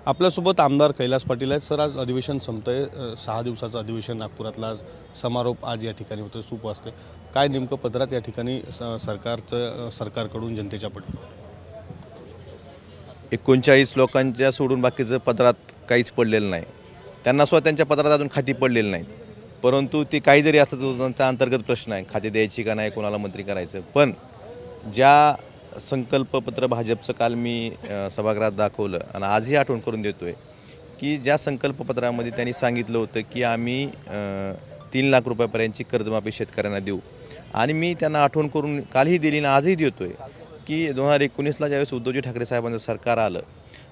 आपल्यासोबत आमदार कैलास पाटील आहेत। सर, आज अधिवेशन संपतंय, 6 दिवसाचं अधिवेशन नागपुरातला आज समारोप आज या ठिकाणी होतं, सूप असते। काय नेमकं पत्रात या ठिकाणी सरकारकडून जनतेच्या पडलं? 39 लोकांच्या सोडून बाकीचं पत्रात काहीच पडलेलं नाही। त्यांना स्वतः त्यांच्या पत्रात अजून खाती पडलेली नाहीत, परंतु ते काही जरी असलं तर त्यांचा अंतर्गत प्रश्न आहे, खाते द्यायची का नाही, कोणाला मंत्री करायचं। पण ज्या संकल्पपत्र भाजपचं काल मी सभागृहात दाखवलं आणि आजही आठवण करून देतोय की ज्या संकल्पपत्रामध्ये त्यांनी सांगितलं होतं की आम्ही 3 लाख रुपयापर्यंतची कर्जमाफी शेतकऱ्यांना देऊ, आणि मी त्यांना आठवण करून कालही दिली आणि आजही देतोय की 2019ला ज्यावेळेस उद्धवजी ठाकरे साहेबांचं सरकार आलं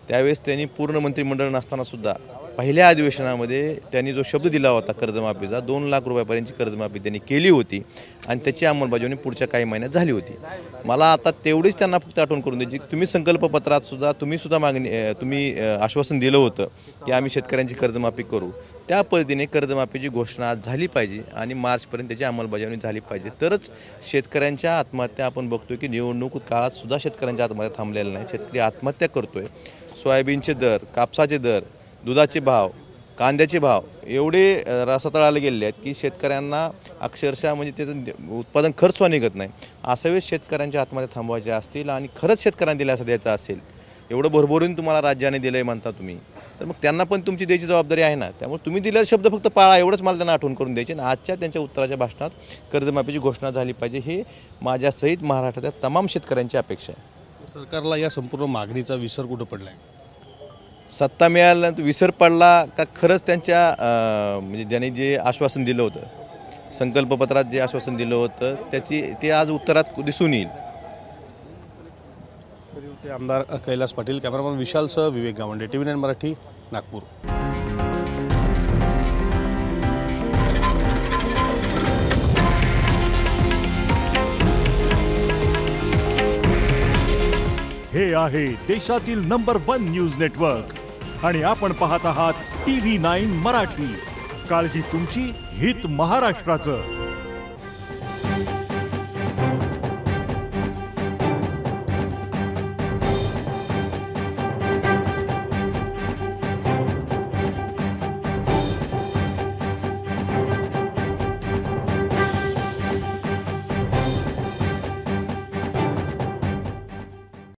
त्यावेळेस त्यांनी पूर्ण मंत्रिमंडळ नसतानासुद्धा पहिल्या अधिवेशनामध्ये त्यांनी जो शब्द दिला होता कर्जमाफीचा, 2 लाख रुपयापर्यंतची कर्जमाफी त्यांनी केली होती आणि त्याची अंमलबजावणी पुढच्या काही महिन्यात झाली होती। मला आता तेवढीच त्यांना फक्त आठवण करून द्यायची, तुम्ही संकल्पपत्रात सुद्धा तुम्ही आश्वासन दिलं होतं की आम्ही शेतकऱ्यांची कर्जमाफी करू, त्या पद्धतीने कर्जमाफीची घोषणा आज झाली पाहिजे आणि मार्चपर्यंत त्याची अंमलबजावणी झाली पाहिजे। तरच शेतकऱ्यांच्या आत्महत्या आपण बघतोय की निवडणूक काळात सुद्धा शेतकऱ्यांच्या आत्महत्या थांबलेल्या नाही, शेतकरी आत्महत्या करतोय। सोयाबीनचे दर, कापसाचे दर, दुधाचे भाव, कांद्याचे भाव एवढे रसातळाला गेलेले आहेत की शेतकऱ्यांना अक्षरशः म्हणजे त्याचं उत्पादन खर्च निघत नाही। अशा वेळेस शेतकऱ्यांच्या आत्महत्या थांबवायच्या असतील आणि खरंच शेतकऱ्यांना दिलासा द्यायचा असेल, एवढं भरभरून तुम्हाला राज्याने दिलंय म्हणता तुम्ही, तर मग त्यांना पण तुमची द्यायची जबाबदारी आहे ना। त्यामुळे तुम्ही दिलेला शब्द फक्त पाळा, एवढंच मला त्यांना आठवण करून द्यायची। आणि आजच्या त्यांच्या उत्तराच्या भाषणात कर्जमाफीची घोषणा झाली पाहिजे, हे माझ्यासहित महाराष्ट्राच्या तमाम शेतकऱ्यांची अपेक्षा आहे। सरकारला या संपूर्ण मागणीचा विसर कुठं पडला आहे? सत्ता मिळाल्यानंतर विसर पडला का खरंच त्यांच्या म्हणजे ज्यांनी जे आश्वासन दिलं होतं, संकल्पपत्रात जे आश्वासन दिलं होतं ते आज उत्तरात दिसून येईल। ते आमदार कैलास पाटील, कॅमेरामन विशालसह विवेक गावंडे, TV9 मराठी, नागपूर। हे आहे देशातील नंबर 1 न्यूज नेटवर्क आणि आपण पाहत आहात TV9 मराठी। काळजी तुमची, हित महाराष्ट्राचं।